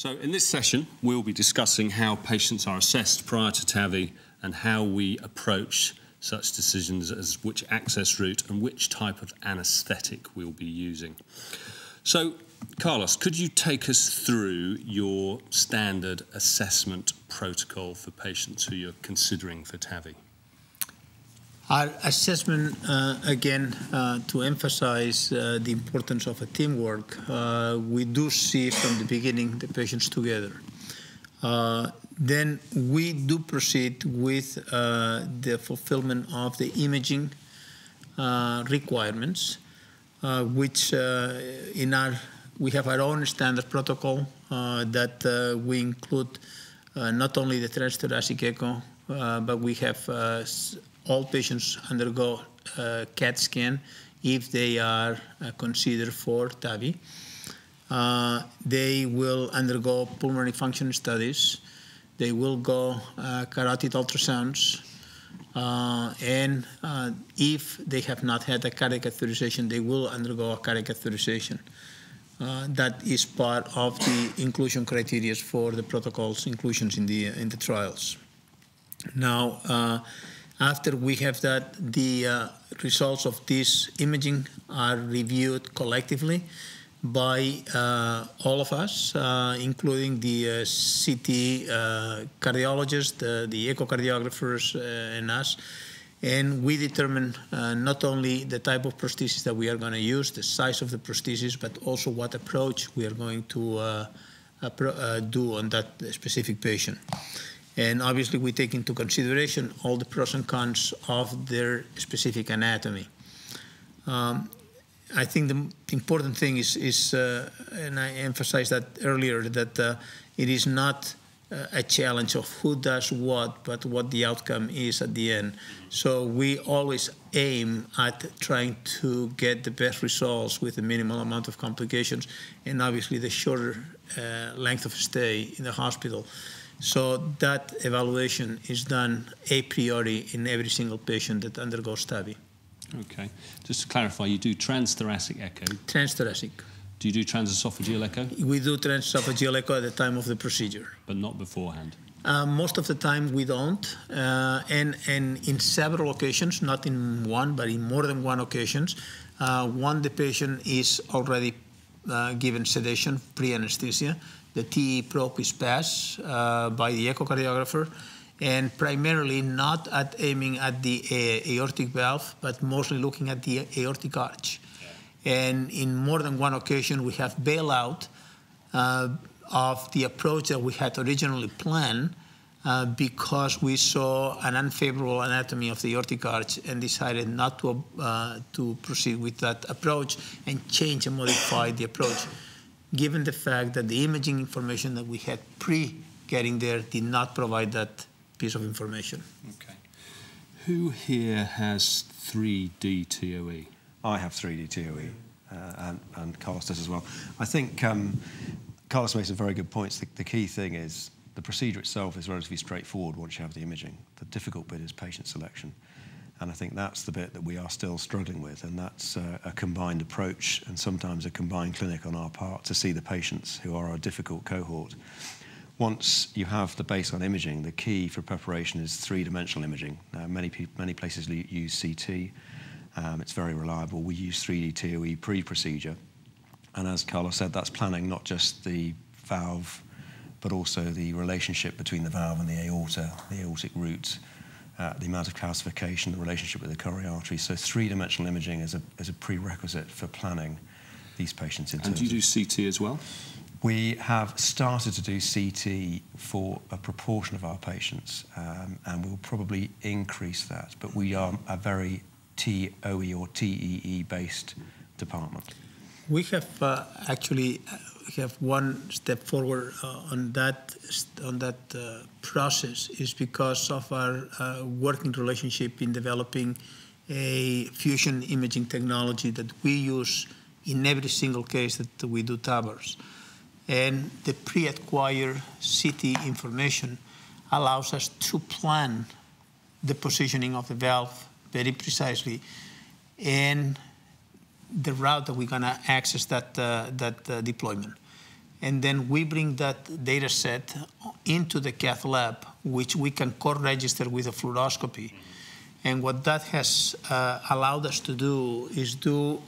So in this session, we'll be discussing how patients are assessed prior to TAVI and how we approach such decisions as which access route and which type of anaesthetic we'll be using. So, Carlos, could you take us through your standard assessment protocol for patients who you're considering for TAVI? Our assessment, again, to emphasize the importance of a teamwork, we do see from the beginning the patients together. Then we do proceed with the fulfillment of the imaging requirements, which we have our own standard protocol that we include not only the transthoracic echo, but we have all patients undergo CAT scan if they are considered for TAVI. They will undergo pulmonary function studies. They will go carotid ultrasounds. And if they have not had a cardiac catheterization, they will undergo a cardiac catheterization. That is part of the inclusion criteria for the protocol's inclusions in the trials. Now, after we have that, the results of this imaging are reviewed collectively by all of us, including the CT cardiologists, the echocardiographers, and us. And we determine not only the type of prosthesis that we are going to use, the size of the prosthesis, but also what approach we are going to do on that specific patient. And obviously, we take into consideration all the pros and cons of their specific anatomy. I think the important thing is and I emphasized that earlier, that it is not a challenge of who does what, but what the outcome is at the end. So we always aim at trying to get the best results with the minimal amount of complications and obviously the shorter length of stay in the hospital. So that evaluation is done a priori in every single patient that undergoes TAVI. Okay. Just to clarify, you do transthoracic echo? Transthoracic. Do you do transesophageal echo? We do transesophageal echo at the time of the procedure. But not beforehand? Most of the time we don't. And in several occasions, not in one, but in more than one occasions, the patient is already given sedation, pre-anesthesia. The TE probe is passed by the echocardiographer, and primarily not aiming at the aortic valve, but mostly looking at the aortic arch. Yeah. And in more than one occasion, we have bailout of the approach that we had originally planned because we saw an unfavorable anatomy of the aortic arch and decided not to proceed with that approach and change and modify the approach, given the fact that the imaging information that we had pre-getting there did not provide that piece of information. Okay. Who here has 3D TOE? I have 3D TOE, and Carlos does as well. I think Carlos makes some very good points. The key thing is the procedure itself is relatively straightforward once you have the imaging. The difficult bit is patient selection. And I think that's the bit that we are still struggling with, and that's a combined approach and sometimes a combined clinic on our part to see the patients who are a difficult cohort. Once you have the baseline imaging, the key for preparation is three-dimensional imaging. Many places use CT. It's very reliable. We use 3D TOE pre-procedure. And as Carlos said, that's planning not just the valve, but also the relationship between the valve and the aorta, the aortic root, the amount of calcification, the relationship with the coronary artery. So three-dimensional imaging is a prerequisite for planning these patients. And do you do CT as well? We have started to do CT for a proportion of our patients, and we'll probably increase that. But we are a very TOE or TEE-based department. We have actually have one step forward on that process is because of our working relationship in developing a fusion imaging technology that we use in every single case that we do TAVRs. And the pre-acquired CT information allows us to plan the positioning of the valve very precisely and the route that we're going to access that deployment. and then we bring that data set into the cath lab, which we can co-register with a fluoroscopy. And what that has allowed us to do is do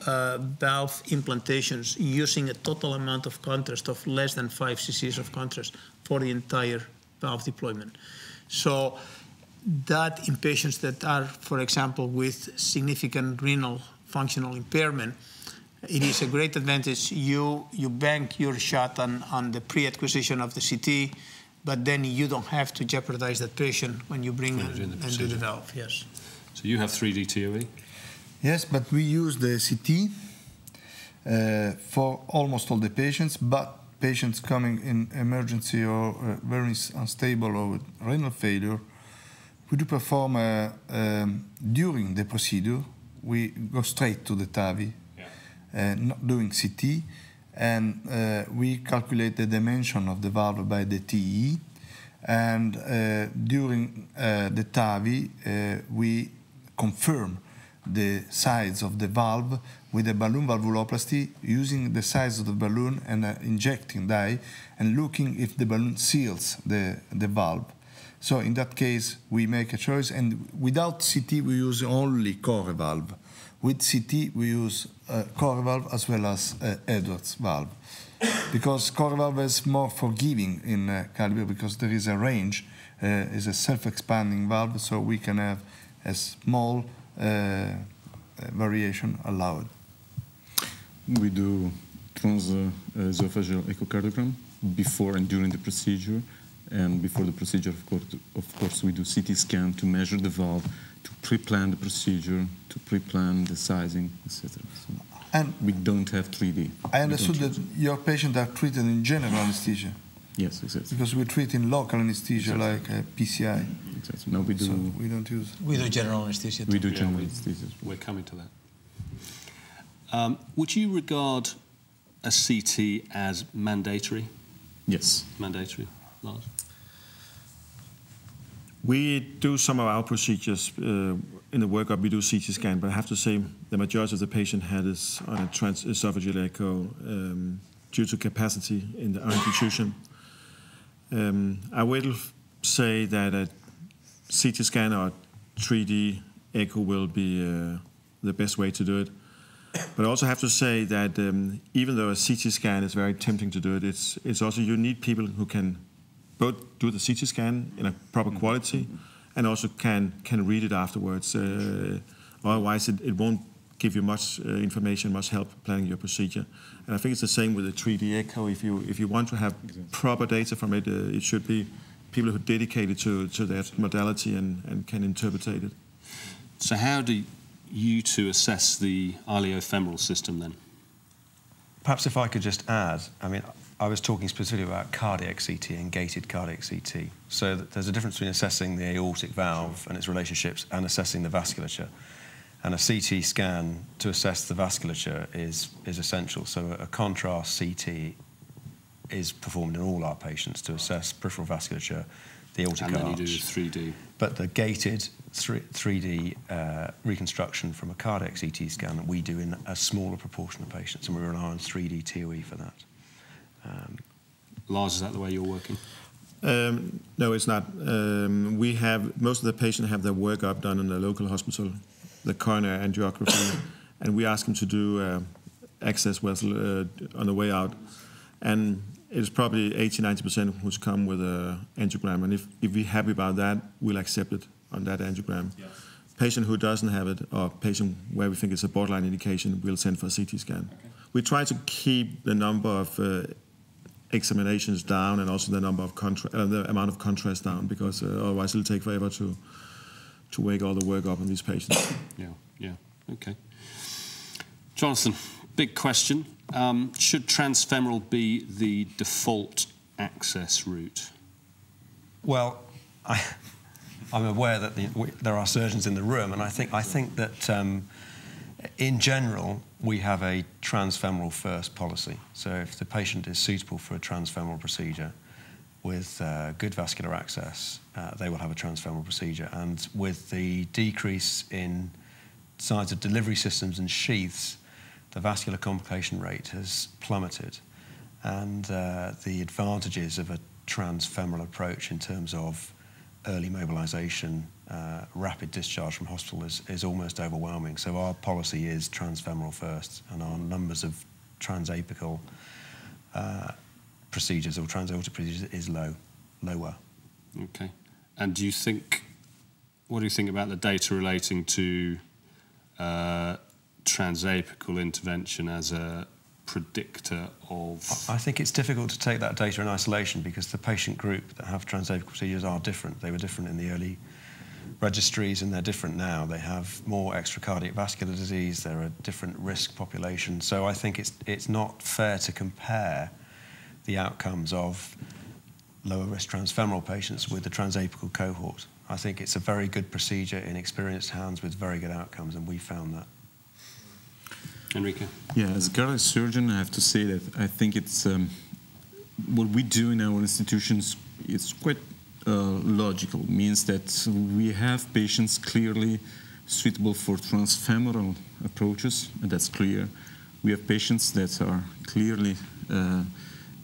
valve implantations using a total amount of contrast of less than 5 cc's of contrast for the entire valve deployment. So that in patients that are, for example, with significant renal functional impairment, it is a great advantage. You bank your shot on the pre-acquisition of the CT, but then you don't have to jeopardize that patient when you bring in and do the valve. Yes. So you have 3D TOE? Yes, but we use the CT for almost all the patients, but patients coming in emergency or very unstable or with renal failure, we do perform during the procedure, we go straight to the TAVI, not doing CT, and we calculate the dimension of the valve by the TE, and during the TAVI, we confirm the size of the valve with a balloon valvuloplasty, using the size of the balloon and injecting dye and looking if the balloon seals the valve. So in that case, we make a choice, and without CT, we use only core valve. With CT, we use core valve as well as Edwards valve, because core valve is more forgiving in cardiovascular because there is a range, is a self-expanding valve, so we can have a small variation allowed. We do transesophageal echocardiogram before and during the procedure, and before the procedure, of course, we do CT scan to measure the valve, to pre-plan the procedure, to pre-plan the sizing, etc. So and we don't have 3D. I understood that your patients are treated in general anesthesia. Yes, exactly. Because we treat in local anesthesia like PCI. Exactly. No, we do. So we don't use. We do general anesthesia. We do general anesthesia. We're coming to that. Would you regard a CT as mandatory? Yes. Mandatory, Lars? We do some of our procedures in the workup. We do CT scan, but I have to say the majority of the patient had is on a transesophageal echo due to capacity in our institution. I will say that a CT scan or 3D echo will be the best way to do it. But I also have to say that even though a CT scan is very tempting to do it, it's also you need people who can both do the CT scan in a proper quality and also can read it afterwards. Otherwise, it won't give you much information, much help planning your procedure. And I think it's the same with the 3D echo. If you want to have proper data from it, it should be people who are dedicated to that modality and can interpret it. So how do you two assess the iliofemoral system then? Perhaps if I could just add, I mean, I was talking specifically about cardiac CT and gated cardiac CT. So there's a difference between assessing the aortic valve and its relationships and assessing the vasculature. And a CT scan to assess the vasculature is essential. So a contrast CT is performed in all our patients to assess peripheral vasculature, the aortic arch. And then you do 3D. But the gated 3D reconstruction from a cardiac CT scan we do in a smaller proportion of patients, and we rely on 3D TOE for that. Lars, is that the way you're working? No, it's not. We have most of the patients have their workup done in the local hospital, the coronary angiography, and we ask them to do access vessel on the way out. And it's probably 80–90% who's come with an angiogram, and if we're happy about that, we'll accept it on that angiogram. Yes. Patient who doesn't have it, or patient where we think it's a borderline indication, we'll send for a CT scan. Okay. We try to keep the number of examinations down and also the number of the amount of contrast down, because otherwise it'll take forever to wake all the work up on these patients. Yeah, okay. Jonathan, big question. Should transfemoral be the default access route? Well, I'm aware that there are surgeons in the room, and I think that in general we have a transfemoral first policy. So if the patient is suitable for a transfemoral procedure with good vascular access, they will have a transfemoral procedure. And with the decrease in size of delivery systems and sheaths, the vascular complication rate has plummeted. and the advantages of a transfemoral approach in terms of early mobilisation, rapid discharge from hospital is almost overwhelming. So our policy is transfemoral first, and our numbers of TransEpical procedures or transaortic procedures is lower. Okay. And what do you think about the data relating to TransEpical intervention as a predictor of... I think it's difficult to take that data in isolation because the patient group that have TransEpical procedures are different. They were different in the early registries and they're different now. They have more extracardiac vascular disease, they're a different risk population. So I think it's not fair to compare the outcomes of lower risk transfemoral patients with the TransEpical cohort. I think it's a very good procedure in experienced hands with very good outcomes, and we found that. Enrico? Yeah, as a cardiac surgeon, I have to say that I think it's what we do in our institutions is quite logical. It means that we have patients clearly suitable for transfemoral approaches, and that's clear. We have patients that are clearly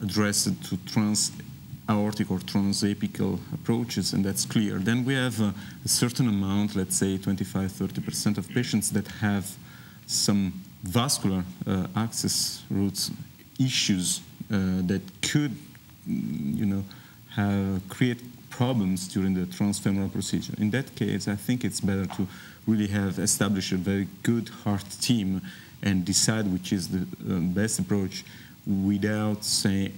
addressed to trans-aortic or transepical approaches, and that's clear. Then we have a certain amount, let's say 25–30% of patients that have some vascular access routes issues that could, create problems during the transfemoral procedure. In that case, I think it's better to really establish a very good heart team and decide which is the best approach without saying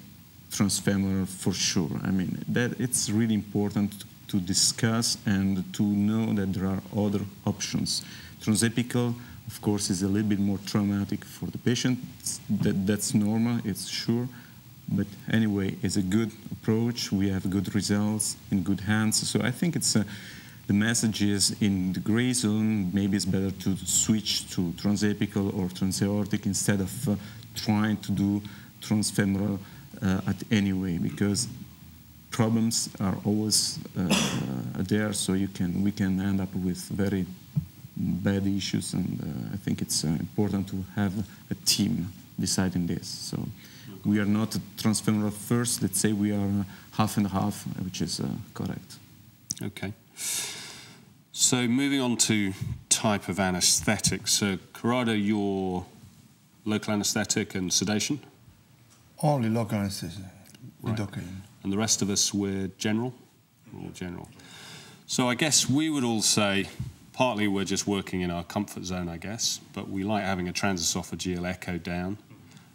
transfemoral for sure. I mean, that it's really important to discuss and to know that there are other options. TransEpical, of course, is a little bit more traumatic for the patient. That's normal, it's sure. But anyway, it's a good approach. We have good results in good hands. So I think it's the message is in the gray zone. Maybe it's better to switch to transepical or transaortic instead of trying to do transfemoral at any way, because problems are always there. So we can end up with very bad issues, and I think it's important to have a team deciding this. So we are not transfemoral first. Let's say we are half and half, which is correct. Okay. So moving on to type of anaesthetic. So Corrado, your local anaesthetic and sedation? Only local anesthesia, right. lidocaine. And the rest of us, we're general? All general. So I guess we would all say, partly we're just working in our comfort zone, I guess, but we like having a transesophageal echo down,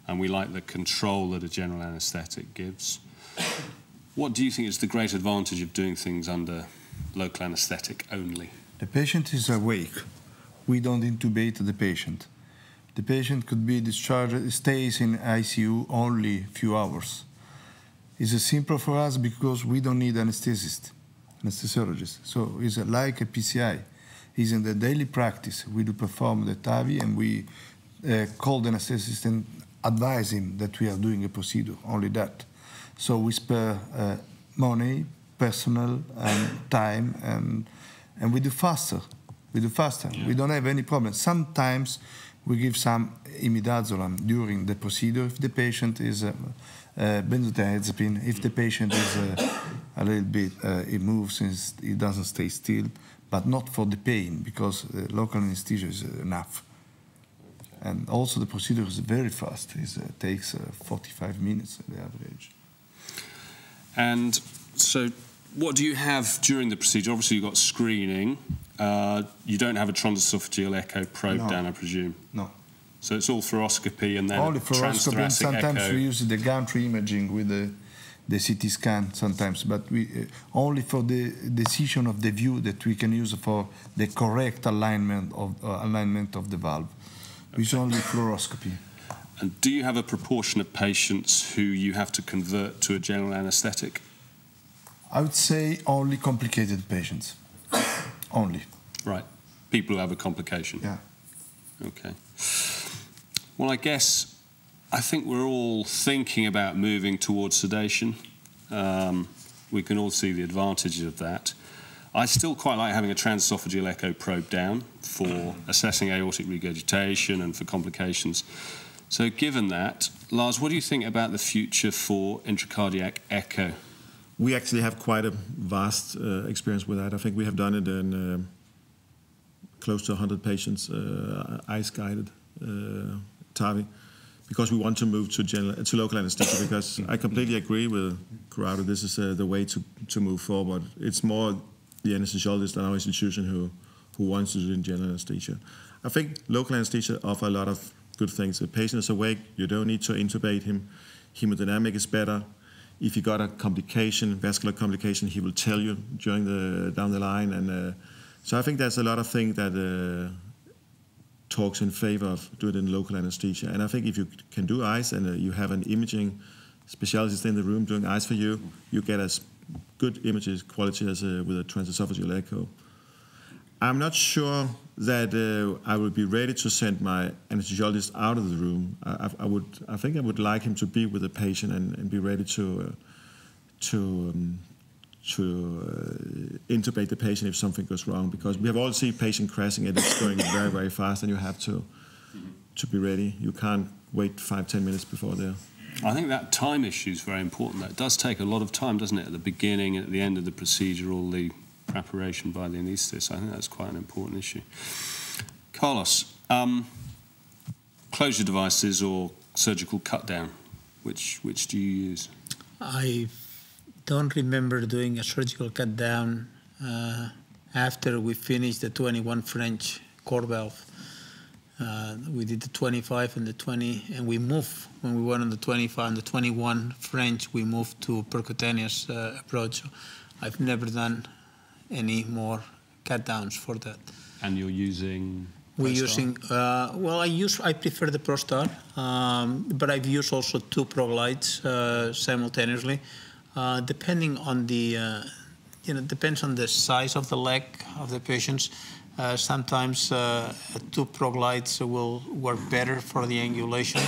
and we like the control that a general anaesthetic gives. What do you think is the great advantage of doing things under local anaesthetic only? The patient is awake. We don't intubate the patient. The patient could be discharged, stays in ICU only a few hours. It's simple for us because we don't need anesthesiologist. So it's like a PCI. It's in the daily practice. We do perform the TAVI, and we call the anesthetist and advise him that we are doing a procedure, only that. So we spare money, personal, and time, and we do faster. Yeah. We don't have any problem. Sometimes we give some imidazolam during the procedure if the patient is benzodiazepine. If the patient is a little bit, it moves, it doesn't stay still, but not for the pain, because local anesthesia is enough. And also the procedure is very fast. It takes 45 minutes on the average. And so what do you have during the procedure? Obviously you've got screening. You don't have a transesophageal echo probe down, I presume? No. So it's all fluoroscopy and then only fluoroscopy, and sometimes echo. we use the gantry imaging with the CT scan sometimes, but we only for the decision of the view that we can use for the correct alignment of the valve. Okay. It's only fluoroscopy. And do you have a proportion of patients who you have to convert to a general anaesthetic? I would say only complicated patients. Only. Right. People who have a complication. Yeah. Okay. Well, I think we're all thinking about moving towards sedation. We can all see the advantages of that. I still quite like having a transesophageal echo probe down for assessing aortic regurgitation and for complications. So given that, Lars, what do you think about the future for intracardiac echo? We actually have quite a vast experience with that. I think we have done it in close to 100 patients, ICE-guided TAVI, because we want to move to local anesthesia, because I completely agree with Corrado, this is the way to move forward. It's more the anesthesiologist in our institution who wants to do in general anesthesia. I think local anesthesia offer a lot of good things. The patient is awake, you don't need to intubate him, hemodynamic is better. If you got a complication, vascular complication, he will tell you down the line. And so I think there's a lot of things that talks in favor of doing it in local anesthesia. And I think if you can do ICE and you have an imaging specialist in the room doing ICE for you, you get as good image quality as with a transesophageal echo. I'm not sure that I would be ready to send my anesthesiologist out of the room. I think I would like him to be with the patient and be ready to intubate the patient if something goes wrong, because we have all seen patient crashing and it's going very, very fast, and you have to be ready. You can't wait 5-10 minutes before there. I think that time issue is very important. That does take a lot of time, doesn't it, at the beginning and at the end of the procedure, all the preparation by the anaesthetist. I think that's quite an important issue. Carlos, closure devices or surgical cut down, which do you use? I don't remember doing a surgical cut down after we finished the 21 French core valve. We did the 25 and the 20, and we moved, when we went on the 25 and the 21 French, we moved to percutaneous approach. I've never done any more cut downs for that. And you're using? We're using, well, I prefer the ProStar, but I've used also 2 ProGlides simultaneously, depending on the, depends on the size of the leg of the patients. Sometimes 2 ProGlides will work better for the angulation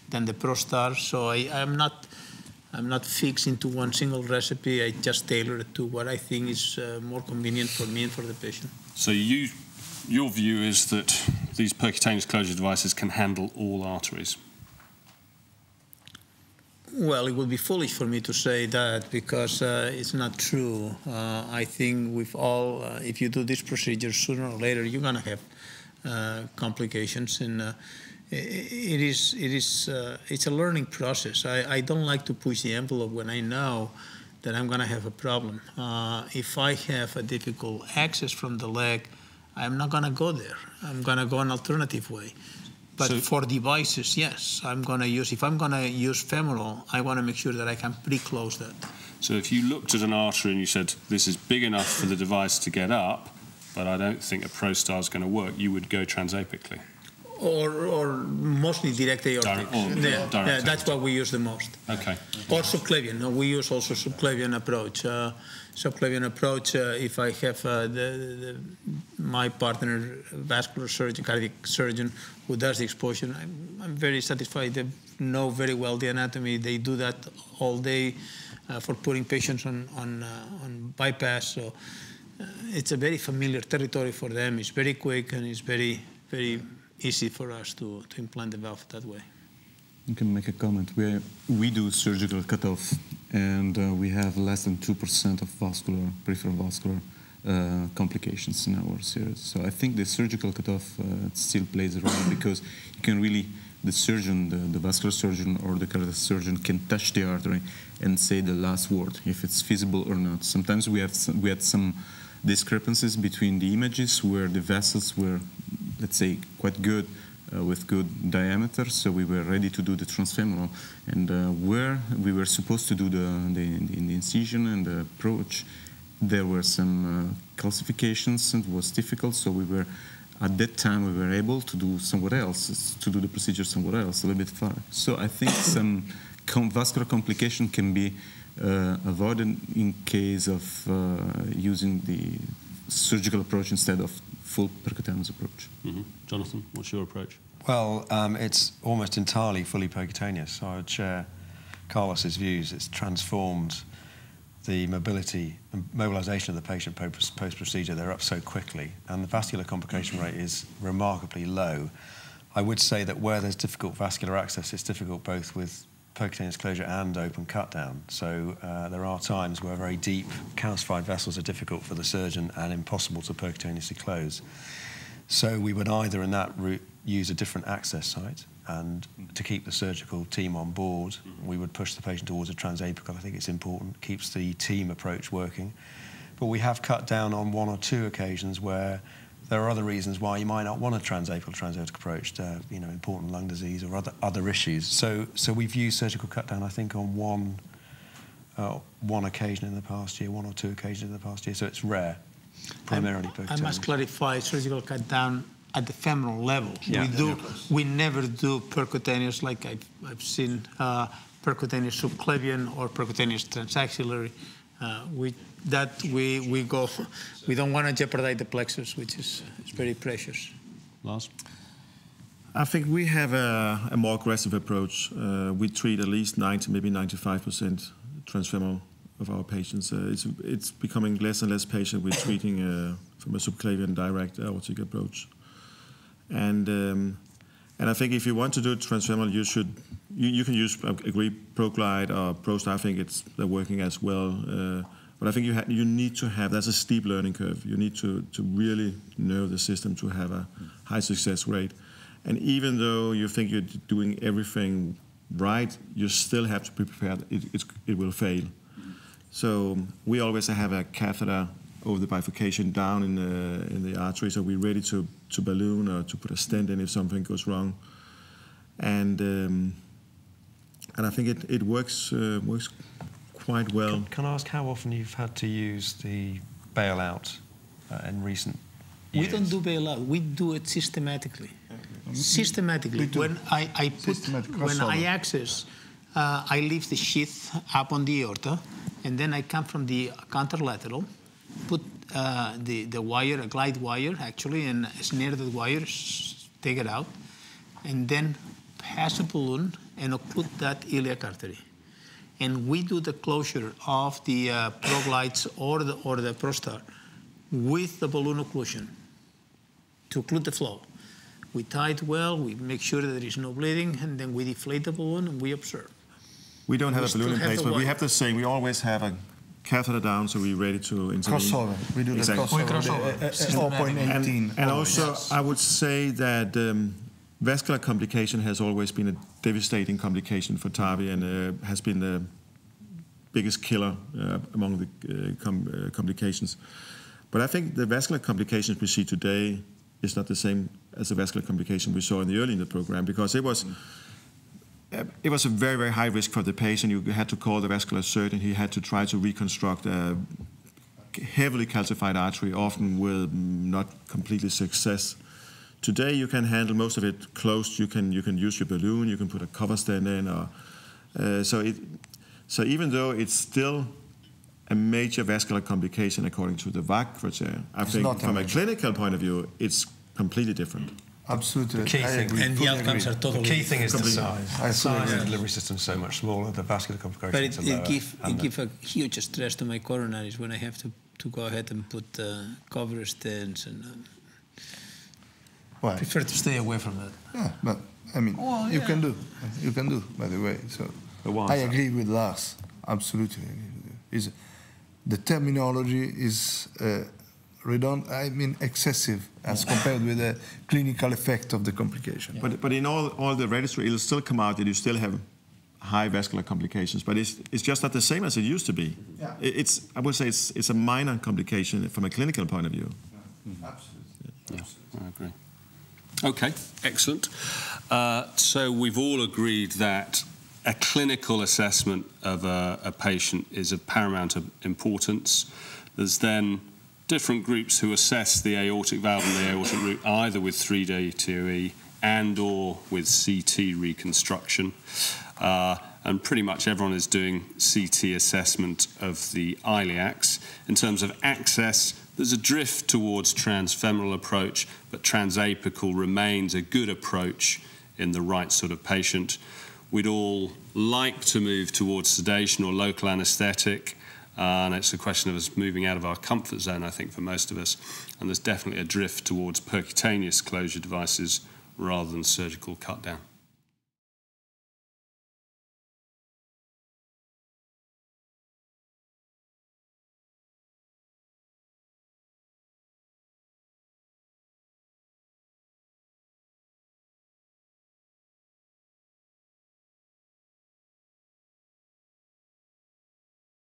than the ProStar. So I'm not fixed into one single recipe. I just tailor it to what I think is more convenient for me and for the patient. So your view is that these percutaneous closure devices can handle all arteries? Well, it would be foolish for me to say that, because it's not true. I think with all, if you do this procedure, sooner or later you're going to have complications, and it's a learning process. I don't like to push the envelope when I know that I'm going to have a problem. If I have a difficult access from the leg, I'm not going to go there. I'm going to go an alternative way. But so, for devices, yes, I'm going to use, if I'm going to use femoral, I want to make sure that I can pre-close that. So if you looked at an artery and you said, this is big enough for the device to get up, but I don't think a ProStar is going to work, you would go transapically? Or mostly direct aortic. Direct that's what we use the most. Okay. Or subclavian. No, we use also subclavian approach. Subclavian approach, if I have my partner, vascular surgeon, cardiac surgeon, who does the exposure, I'm very satisfied. They know very well the anatomy. They do that all day for putting patients on bypass. So it's a very familiar territory for them. It's very quick, and it's very, very easy for us to implant the valve that way. You can make a comment. We do surgical cutoff, and we have less than 2% of peripheral vascular complications in our series. So I think the surgical cutoff still plays a role, because you can really, the surgeon, the vascular surgeon or the cardiac surgeon can touch the artery and say the last word, if it's feasible or not. Sometimes we had some discrepancies between the images where the vessels were, let's say, quite good, with good diameter, so we were ready to do the transfemoral, and where we were supposed to do the incision and the approach, there were some calcifications, and it was difficult, so at that time we were able to do somewhere else, to do the procedure somewhere else, a little bit far. So I think some vascular complication can be avoided in case of using the surgical approach instead of full percutaneous approach. Mm-hmm. Jonathan, what's your approach? Well, it's almost entirely fully percutaneous. So I would share Carlos's views. It's transformed the mobility and mobilization of the patient post-procedure. They're up so quickly, and the vascular complication rate is remarkably low. I would say that where there's difficult vascular access, it's difficult both with percutaneous closure and open cut down. So there are times where very deep calcified vessels are difficult for the surgeon and impossible to percutaneously close. So we would either in that route use a different access site, and to keep the surgical team on board, we would push the patient towards a TransEpical. I think it's important, keeps the team approach working. But we have cut down on 1 or 2 occasions where there are other reasons why you might not want a transapical approach to, you know, important lung disease or other issues. So we've used surgical cut down, I think, on one occasion in the past year, 1 or 2 occasions in the past year. So it's rare, primarily percutaneous. I must clarify, surgical cut down at the femoral level. Yeah. We never do percutaneous like I've seen percutaneous subclavian or percutaneous transaxillary. We don't want to jeopardize the plexus, which is very precious. Lars? I think we have a more aggressive approach. We treat at least 90, maybe 95% transfemoral of our patients. It's becoming less and less patient with treating from a subclavian direct aortic approach. And I think if you want to do transfemoral, you can use agree ProGlide or ProStar. I think they're working as well. But I think you need to have, that's a steep learning curve. You need to really know the system to have a high success rate. And even though you think you're doing everything right, you still have to be prepared. It will fail. So we always have a catheter over the bifurcation down in the artery, so we're ready to balloon or to put a stent in if something goes wrong. And I think it works quite well. Can I ask how often you've had to use the bailout in recent years? We don't do bailout. We do it systematically. Systematically. When I access, I leave the sheath up on the aorta, and then I come from the contralateral, put the wire, a glide wire actually, and snare the wire, take it out, and then pass a balloon and occlude that iliac artery. And we do the closure of the ProGlides or the ProStar with the balloon occlusion to occlude the flow. We tie it well, we make sure that there is no bleeding, and then we deflate the balloon and we observe. We don't have a balloon in place, but we have the same. We always have a catheter down, so we're ready to intervene. Crossover. We do the crossover. 4.18. And also, I would say that vascular complication has always been a devastating complication for TAVI and has been the biggest killer among the complications. But I think the vascular complications we see today is not the same as the vascular complication we saw early in the program, because it was a very, very high risk for the patient. You had to call the vascular surgeon. He had to try to reconstruct a heavily calcified artery, often with not completely success. Today, you can handle most of it closed. You can use your balloon. You can put a cover stent in. So even though it's still a major vascular complication according to the VAC criteria, I think from a clinical point of view, it's completely different. Absolutely. The key thing, and the outcomes are totally the key thing is the size. The size of the Yeah. delivery system is so much smaller. The vascular complications But are lower. it gives a huge stress to my coronaries when I have to go ahead and put cover stents, and prefer to stay away from that. Yeah, but I mean, you can do, by the way. So I agree with Lars. Absolutely agree with you. The terminology is redundant. I mean, excessive as compared with the clinical effect of the complication. Yeah. But in all the registry, it'll still come out that you still have high vascular complications, but it's just not the same as it used to be. Yeah. I would say it's a minor complication from a clinical point of view. Yeah. Absolutely. Yeah, I agree. Okay, excellent. So we've all agreed that a clinical assessment of a patient is of paramount importance. There's then different groups who assess the aortic valve and the aortic root either with 3D TOE and or with CT reconstruction. And pretty much everyone is doing CT assessment of the iliacs. In terms of access, there's a drift towards transfemoral approach, but transapical remains a good approach in the right sort of patient. We'd all like to move towards sedation or local anaesthetic, and it's a question of us moving out of our comfort zone, I think, for most of us. And there's definitely a drift towards percutaneous closure devices rather than surgical cut down.